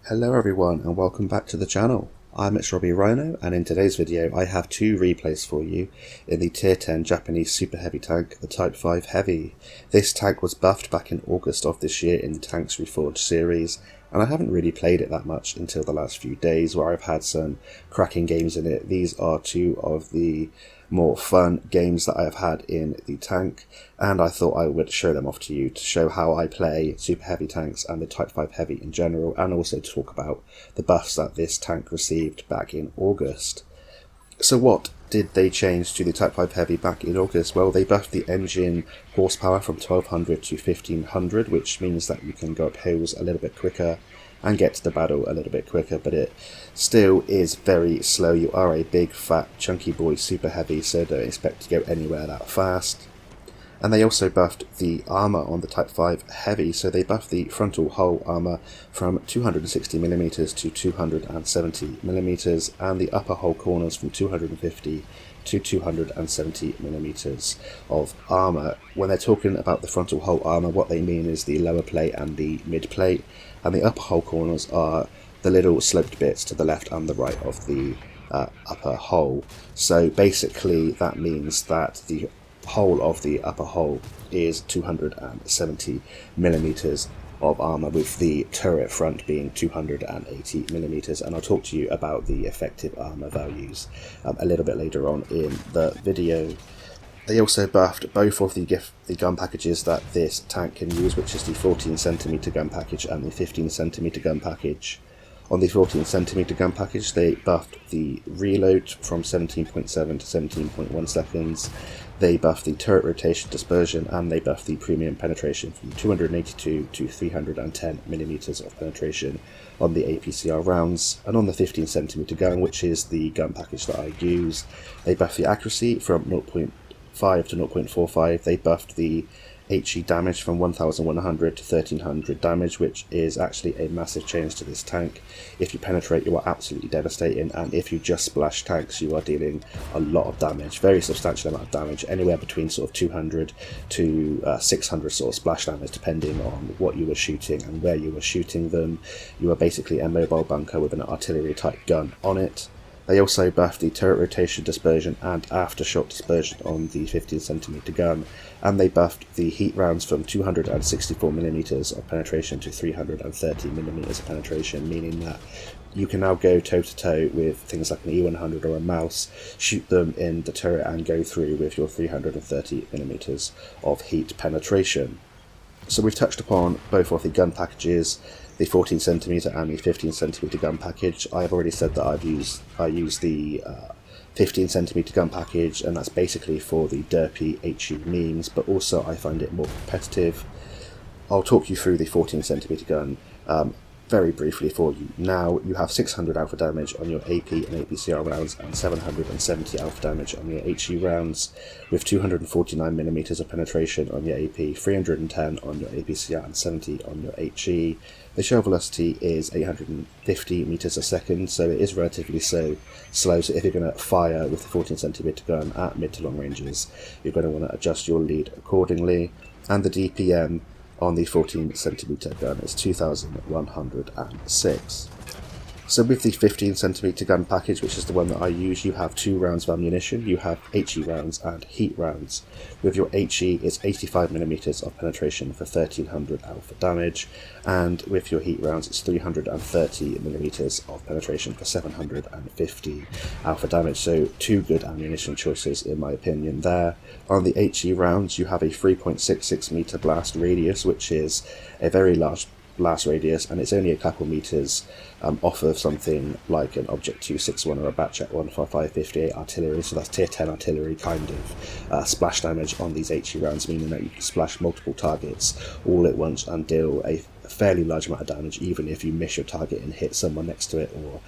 Hello everyone and welcome back to the channel. I'm Robbie Rhino, and in today's video I have two replays for you in the tier 10 Japanese super heavy tank, the Type 5 Heavy. This tank was buffed back in August of this year in the Tanks Reforged series, and I haven't really played it that much until the last few days where I've had some cracking games in it. These are two of the more fun games that I have had in the tank, and I thought I would show them off to you to show how I play super heavy tanks and the Type 5 Heavy in general, and also to talk about the buffs that this tank received back in August. So what did they change to the Type 5 Heavy back in August? Well, they buffed the engine horsepower from 1200 to 1500, which means that you can go up hills a little bit quicker and get to the battle a little bit quicker, but it still is very slow. You are a big, fat, chunky boy, super heavy, so don't expect to go anywhere that fast. And they also buffed the armour on the Type 5 Heavy, so they buffed the frontal hull armour from 260mm to 270mm, and the upper hull corners from 250 to 270mm of armour. When they're talking about the frontal hull armour, what they mean is the lower plate and the mid plate, and the upper hull corners are the little sloped bits to the left and the right of the upper hull. So basically that means that the whole of the upper hull is 270mm of armour, with the turret front being 280mm, and I'll talk to you about the effective armour values a little bit later on in the video. They also buffed both of the gun packages that this tank can use, which is the 14cm gun package and the 15cm gun package. On the 14cm gun package, they buffed the reload from 17.7 to 17.1 seconds, they buffed the turret rotation dispersion, and they buffed the premium penetration from 282 to 310mm of penetration on the APCR rounds. And on the 15cm gun, which is the gun package that I use, they buffed the accuracy from 0.5 to 0.45, they buffed the HE damage from 1100 to 1300 damage, which is actually a massive change to this tank. If you penetrate, you are absolutely devastating, and if you just splash tanks, you are dealing a lot of damage, very substantial amount of damage, anywhere between sort of 200 to 600 sort of splash damage, depending on what you were shooting and where you were shooting them. You are basically a mobile bunker with an artillery type gun on it. They also buffed the turret rotation dispersion and aftershock dispersion on the 15cm gun, and they buffed the heat rounds from 264mm of penetration to 330mm of penetration, meaning that you can now go toe-to-toe with things like an E100 or a mouse, shoot them in the turret and go through with your 330mm of heat penetration. So we've touched upon both of the gun packages, the 14cm and the 15cm gun package. I have already said that I use the 15cm gun package, and that's basically for the derpy HE memes, but also I find it more competitive. I'll talk you through the 14cm gun very briefly for you. Now you have 600 alpha damage on your AP and APCR rounds and 770 alpha damage on your HE rounds, with 249mm of penetration on your AP, 310 on your APCR and 70 on your HE. The shell velocity is 850 meters a second, so it is relatively slow, so if you're going to fire with the 14cm gun at mid to long ranges, you're going to want to adjust your lead accordingly. And the DPM on the 14cm gun is 2106. So with the 15cm gun package, which is the one that I use, you have 2 rounds of ammunition. You have HE rounds and heat rounds. With your HE, it's 85mm of penetration for 1300 alpha damage, and with your heat rounds, it's 330mm of penetration for 750 alpha damage. So 2 good ammunition choices in my opinion there. On the HE rounds, you have a 3.66 meter blast radius, which is a very large blast radius, and it's only a couple meters off of something like an Object 261 or a Batchat 15558 artillery, so that's tier 10 artillery kind of splash damage on these HE rounds, meaning that you can splash multiple targets all at once and deal a fairly large amount of damage, even if you miss your target and hit someone next to it, or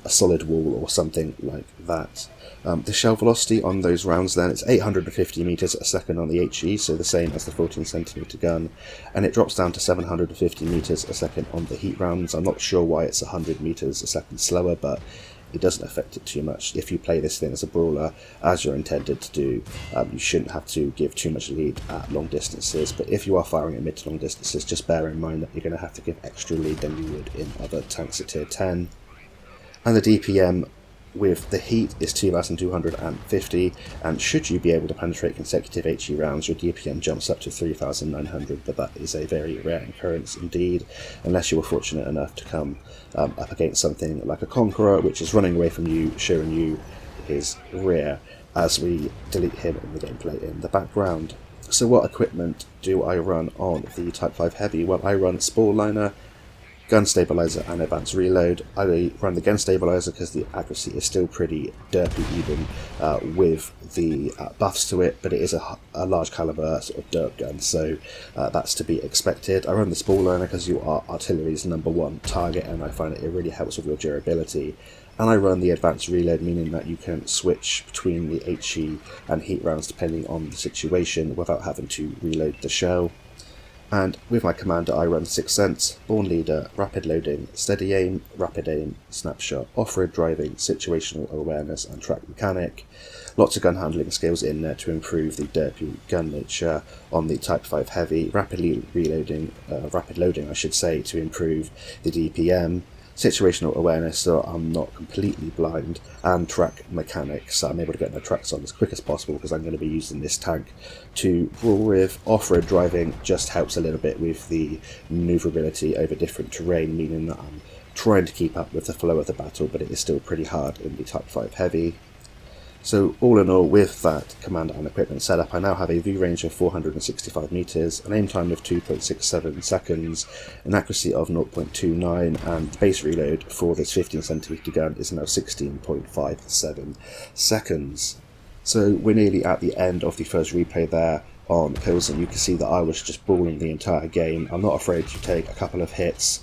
a solid wall or something like that. The shell velocity on those rounds then, it's 850 meters a second on the HE, so the same as the 14cm gun, and it drops down to 750 meters a second on the heat rounds. I'm not sure why it's 100 meters a second slower, but it doesn't affect it too much. If you play this thing as a brawler, as you're intended to do, you shouldn't have to give too much lead at long distances, but if you are firing at mid to long distances, just bear in mind that you're going to have to give extra lead than you would in other tanks at tier 10. And the DPM with the heat is 2250, and should you be able to penetrate consecutive HE rounds, your DPM jumps up to 3900, but that is a very rare occurrence indeed, unless you were fortunate enough to come up against something like a Conqueror, which is running away from you, showing you his rear, as we delete him in the gameplay in the background. So what equipment do I run on the Type 5 Heavy? Well, I run Spore Liner, Gun Stabilizer and Advanced Reload. I run the Gun Stabilizer because the accuracy is still pretty derpy even with the buffs to it, but it is a large caliber sort of derp gun, so that's to be expected. I run the Spore Liner because you are artillery's #1 target, and I find it really helps with your durability. And I run the Advanced Reload, meaning that you can switch between the HE and heat rounds depending on the situation without having to reload the shell. And with my commander I run 6 Sense, Born Leader, Rapid Loading, Steady Aim, Rapid Aim, Snapshot, Off-Road Driving, Situational Awareness and Track Mechanic. Lots of gun handling skills in there to improve the derpy gun nature on the Type 5 Heavy, rapid loading I should say, to improve the DPM, situational awareness so I'm not completely blind, and track mechanics so I'm able to get my tracks on as quick as possible because I'm going to be using this tank to brawl with. Off-road driving just helps a little bit with the manoeuvrability over different terrain, meaning that I'm trying to keep up with the flow of the battle, but it is still pretty hard in the Type 5 Heavy. So all in all, with that command and equipment setup, I now have a view range of 465 meters, an aim time of 2.67 seconds, an accuracy of 0.29, and the base reload for this 15cm gun is now 16.57 seconds. So we're nearly at the end of the first replay there on Pilsen. You can see that I was just brawling the entire game. I'm not afraid to take a couple of hits,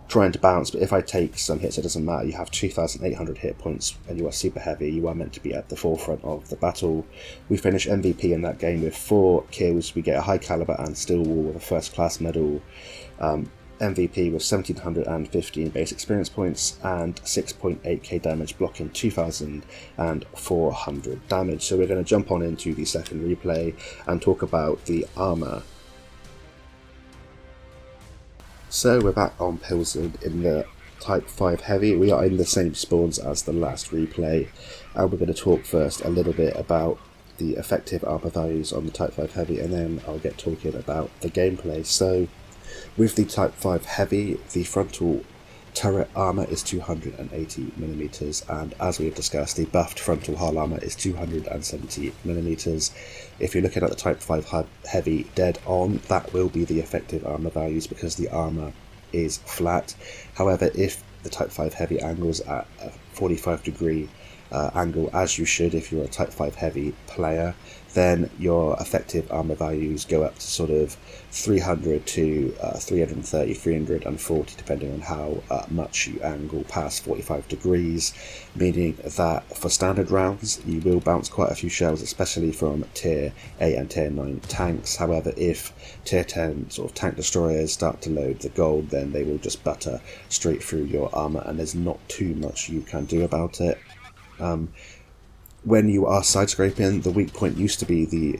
trying to bounce, but if I take some hits, it doesn't matter. You have 2,800 hit points and you are super heavy. You are meant to be at the forefront of the battle. We finish MVP in that game with 4 kills. We get a high caliber and steel wall with a first class medal. MVP with 1,715 base experience points and 6.8k damage, blocking 2,400 damage. So we're going to jump on into the second replay and talk about the armor. So we're back on Pilsen in the Type 5 Heavy. We are in the same spawns as the last replay, and we're going to talk first a little bit about the effective armor values on the Type 5 Heavy, and then I'll get talking about the gameplay. So with the Type 5 Heavy, the frontal turret armor is 280mm, and as we have discussed, the buffed frontal hull armor is 270mm. If you're looking at the Type 5 Heavy dead on, that will be the effective armor values because the armor is flat. However, if the Type 5 Heavy angles at a 45-degree angle, as you should if you're a Type 5 Heavy player, then your effective armor values go up to sort of 300 to 330, 340, depending on how much you angle past 45 degrees, meaning that for standard rounds you will bounce quite a few shells, especially from tier 8 and tier 9 tanks. However, if tier 10 sort of tank destroyers start to load the gold, then they will just butter straight through your armor, and there's not too much you can do about it. When you are side scraping, the weak point used to be the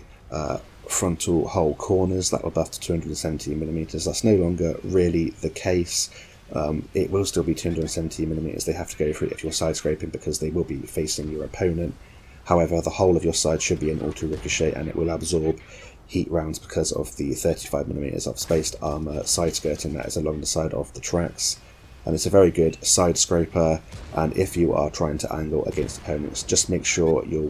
frontal hull corners that were buffed to 270mm. That's no longer really the case. It will still be 270mm. They have to go through it if you're side scraping because they will be facing your opponent. However, the whole of your side should be an auto ricochet, and it will absorb heat rounds because of the 35mm of spaced armor side skirting that is along the side of the tracks. And it's a very good side scraper, and if you are trying to angle against opponents, just make sure you're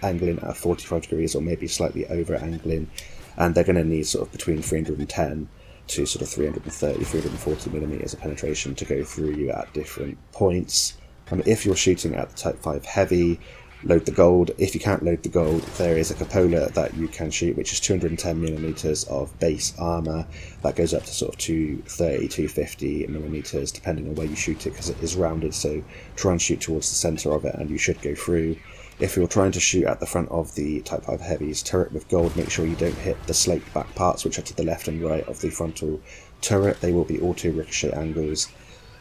angling at 45 degrees or maybe slightly over angling, and they're going to need sort of between 310 to sort of 330, 340mm of penetration to go through you at different points. If you're shooting at the Type 5 Heavy, load the gold. If you can't load the gold, there is a cupola that you can shoot, which is 210mm of base armor. That goes up to sort of 230, 250mm, depending on where you shoot it, because it is rounded, so try and shoot towards the center of it and you should go through. If you're trying to shoot at the front of the Type 5 Heavy's turret with gold, make sure you don't hit the sloped back parts, which are to the left and right of the frontal turret. They will be auto ricochet angles.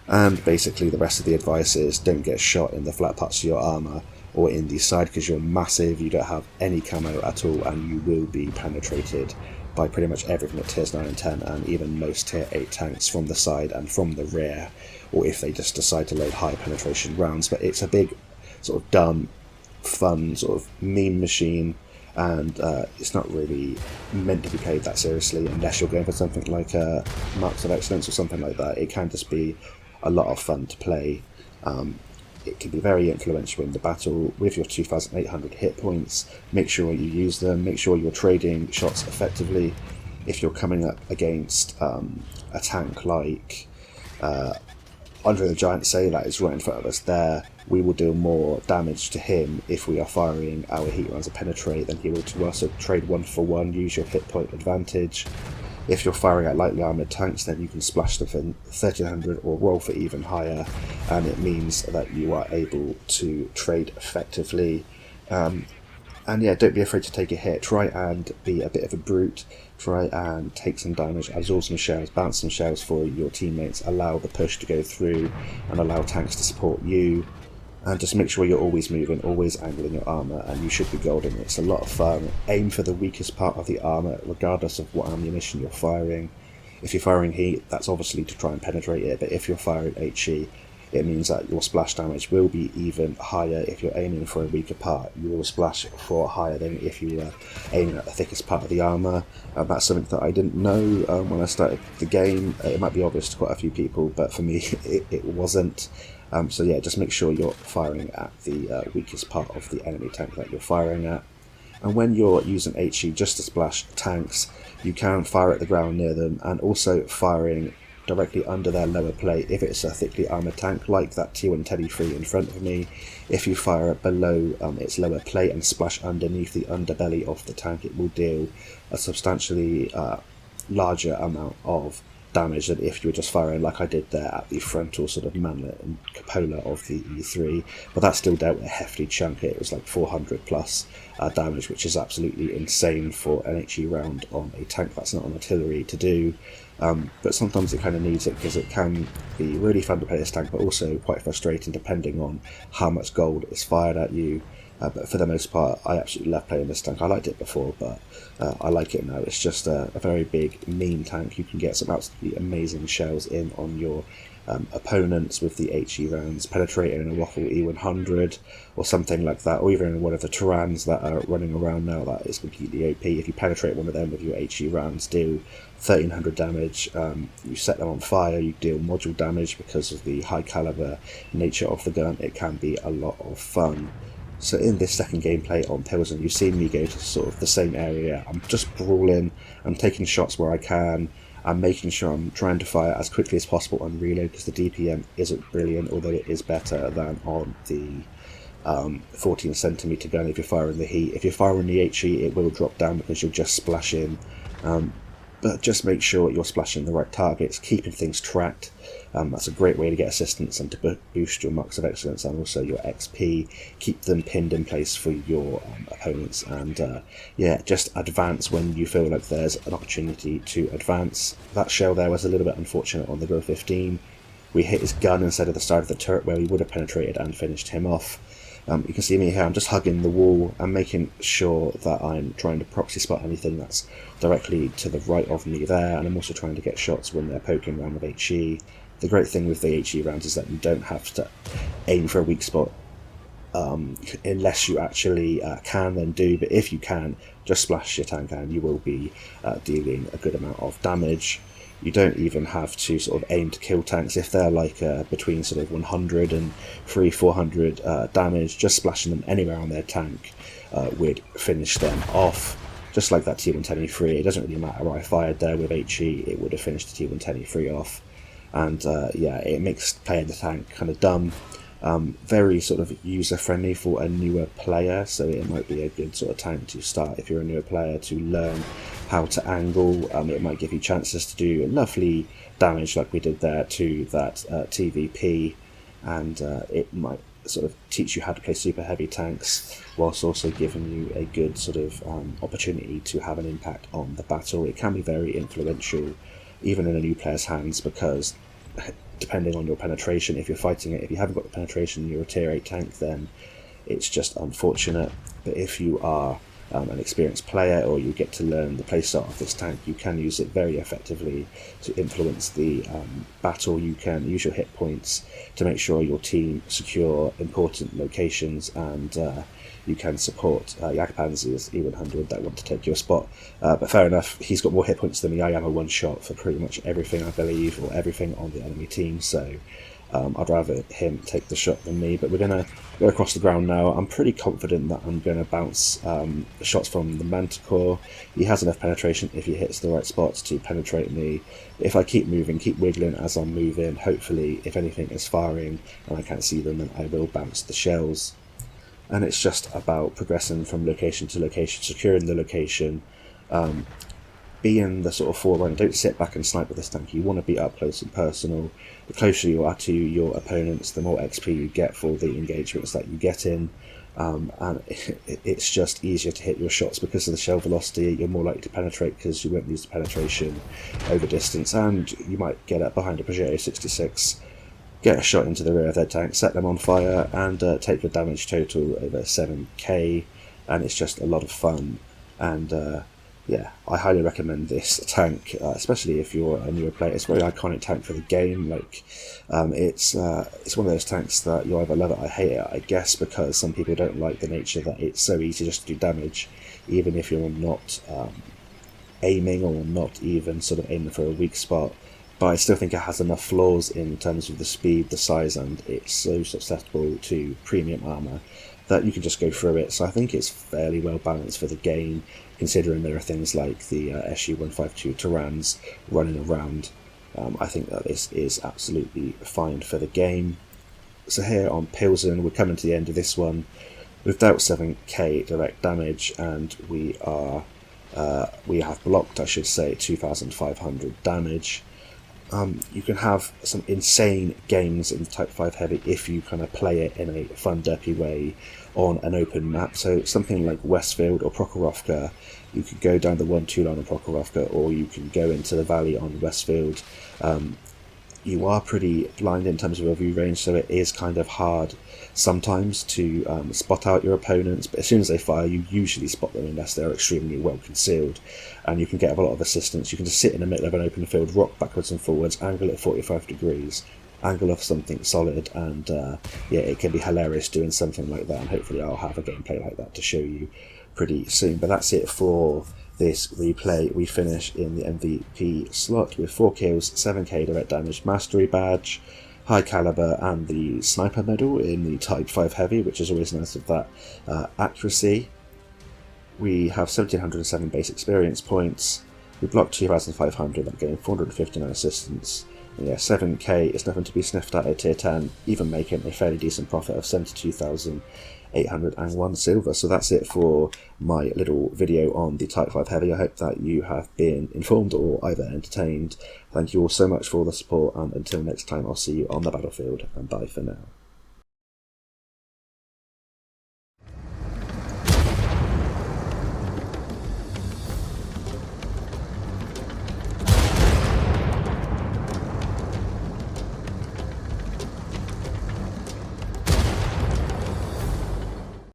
And basically the rest of the advice is don't get shot in the flat parts of your armour or in the side, because you're massive, you don't have any camo at all, and you will be penetrated by pretty much everything at tiers 9 and 10, and even most tier 8 tanks from the side and from the rear, or if they just decide to load high penetration rounds. But it's a big sort of dumb, fun sort of meme machine, and it's not really meant to be played that seriously unless you're going for something like Marks of Excellence or something like that. It can just be a lot of fun to play. It can be very influential in the battle with your 2,800 hit points. Make sure you use them, make sure you're trading shots effectively. If you're coming up against a tank like Andre the Giant, say, that is right in front of us there, we will deal more damage to him if we are firing our heat rounds to penetrate than he will to us. So trade 1 for 1, use your hit point advantage. If you're firing at lightly armoured tanks, then you can splash them for 1,300 or roll for even higher, and it means that you are able to trade effectively. And yeah, don't be afraid to take a hit. Try and be a bit of a brute. Try and take some damage, absorb some shells, bounce some shells for your teammates, allow the push to go through, and allow tanks to support you. And just make sure you're always moving, always angling your armour, and you should be golden. It's a lot of fun. Aim for the weakest part of the armour, regardless of what ammunition you're firing. If you're firing heat, that's obviously to try and penetrate it, but if you're firing HE, it means that your splash damage will be even higher. If you're aiming for a weaker part, you will splash for higher than if you were aiming at the thickest part of the armour. That's something that I didn't know when I started the game. It might be obvious to quite a few people, but for me it wasn't. So yeah, just make sure you're firing at the weakest part of the enemy tank that you're firing at. And when you're using HE just to splash tanks, you can fire at the ground near them, and also firing directly under their lower plate if it's a thickly armoured tank like that T123 in front of me. If you fire below its lower plate and splash underneath the underbelly of the tank, it will deal a substantially larger amount of damage than if you were just firing like I did there at the frontal sort of manlet and cupola of the E3, but that still dealt a hefty chunk. It was like 400 plus damage, which is absolutely insane for an HE round on a tank that's not an artillery to do. But sometimes it kind of needs it, because it can be really fun to play this tank, but also quite frustrating depending on how much gold is fired at you. But for the most part, I absolutely love playing this tank. I liked it before, but I like it now. It's just a very big, mean tank. You can get some absolutely amazing shells in on your opponents with the HE rounds, penetrating in a Waffle E100 or something like that, or even in one of the Tyrans that are running around now. That is completely OP. If you penetrate one of them with your HE rounds, deal 1,300 damage. You set them on fire, you deal module damage. Because of the high caliber nature of the gun, it can be a lot of fun. So in this second gameplay on Pilsen, you've seen me go to sort of the same area. I'm just brawling, I'm taking shots where I can, I'm making sure I'm trying to fire as quickly as possible on reload, because the DPM isn't brilliant, although it is better than on the 14cm gun if you're firing the heat. If you're firing the HE, it will drop down because you're just splashing. But just make sure you're splashing the right targets, keeping things tracked. That's a great way to get assistance and to boost your Marks of Excellence and also your XP. Keep them pinned in place for your opponents, and yeah, just advance when you feel like there's an opportunity to advance. That shell there was a little bit unfortunate on the Grow 15. We hit his gun instead of the side of the turret where we would have penetrated and finished him off. You can see me here, I'm just hugging the wall and making sure that I'm trying to proxy spot anything that's directly to the right of me there, and I'm also trying to get shots when they're poking around with HE. The great thing with the HE rounds is that you don't have to aim for a weak spot unless you actually can, then do, but if you can, just splash your tank and you will be dealing a good amount of damage. You don't even have to sort of aim to kill tanks. If they're like between sort of 100 and 300-400 damage, just splashing them anywhere on their tank would finish them off. Just like that T123, it doesn't really matter where I fired there with HE, it would have finished the T123 off. And yeah, it makes playing the tank kind of dumb. Very sort of user-friendly for a newer player, so it might be a good sort of time to start if you're a newer player to learn how to angle. It might give you chances to do lovely damage like we did there to that TVP, and it might sort of teach you how to play super heavy tanks whilst also giving you a good sort of opportunity to have an impact on the battle. It can be very influential even in a new player's hands, because depending on your penetration, if you're fighting it. If you haven't got the penetration and you're a tier 8 tank, then it's just unfortunate. But if you are an experienced player, or you get to learn the playstyle of this tank, you can use it very effectively to influence the battle. You can use your hit points to make sure your team secure important locations, and you can support Jagdpanzer's E100 that want to take your spot. But fair enough, he's got more hit points than me. I am a one-shot for pretty much everything, I believe, or everything on the enemy team, so I'd rather him take the shot than me. But we're going to go across the ground now. I'm pretty confident that I'm going to bounce shots from the Manticore. He has enough penetration if he hits the right spots to penetrate me. If I keep moving, keep wiggling as I'm moving, hopefully if anything is firing and I can't see them, then I will bounce the shells. And it's just about progressing from location to location, securing the location, being the sort of forerunner. Don't sit back and snipe with this tank. You want to be up close and personal. The closer you are to your opponents, the more XP you get for the engagements that you get in, and it's just easier to hit your shots because of the shell velocity. You're more likely to penetrate because you won't lose the penetration over distance, and you might get up behind a Peugeot 66, get a shot into the rear of their tank, set them on fire, and take your damage total over 7k, and it's just a lot of fun. And yeah, I highly recommend this tank, especially if you're a newer player. It's a very iconic tank for the game. Like, it's one of those tanks that you either love it or hate it, I guess, because some people don't like the nature that it's so easy just to do damage, even if you're not aiming, or not even sort of aiming for a weak spot. But I still think it has enough flaws in terms of the speed, the size, and it's so susceptible to premium armour that you can just go through it. So I think it's fairly well balanced for the game, considering there are things like the SU-152 Terrans running around. I think that this is absolutely fine for the game. So here on Pilsen, we're coming to the end of this one. We've dealt 7k direct damage, and we have blocked, I should say, 2,500 damage. You can have some insane games in the Type 5 Heavy if you kind of play it in a fun, derpy way on an open map. So something like Westfield or Prokhorovka, you could go down the 1-2 line on Prokhorovka, or you can go into the valley on Westfield. You are pretty blind in terms of your view range, so it is kind of hard sometimes to spot out your opponents, but as soon as they fire, you usually spot them unless they're extremely well concealed, and you can get a lot of assistance. You can just sit in the middle of an open field, rock backwards and forwards, angle at 45 degrees, angle off something solid, and yeah, it can be hilarious doing something like that, and hopefully I'll have a gameplay like that to show you pretty soon. But that's it for this replay. We finish in the MVP slot with 4 kills, 7k direct damage, mastery badge, high caliber, and the sniper medal in the Type 5 Heavy, which is always nice of that accuracy. We have 1707 base experience points. We blocked 2,500, that gained 459 assistance. And yeah, 7k is nothing to be sniffed at tier 10, even making a fairly decent profit of 72,801 silver. So that's it for my little video on the Type 5 Heavy. I hope that you have been informed or either entertained. Thank you all so much for the support, and until next time, I'll see you on the battlefield, and bye for now.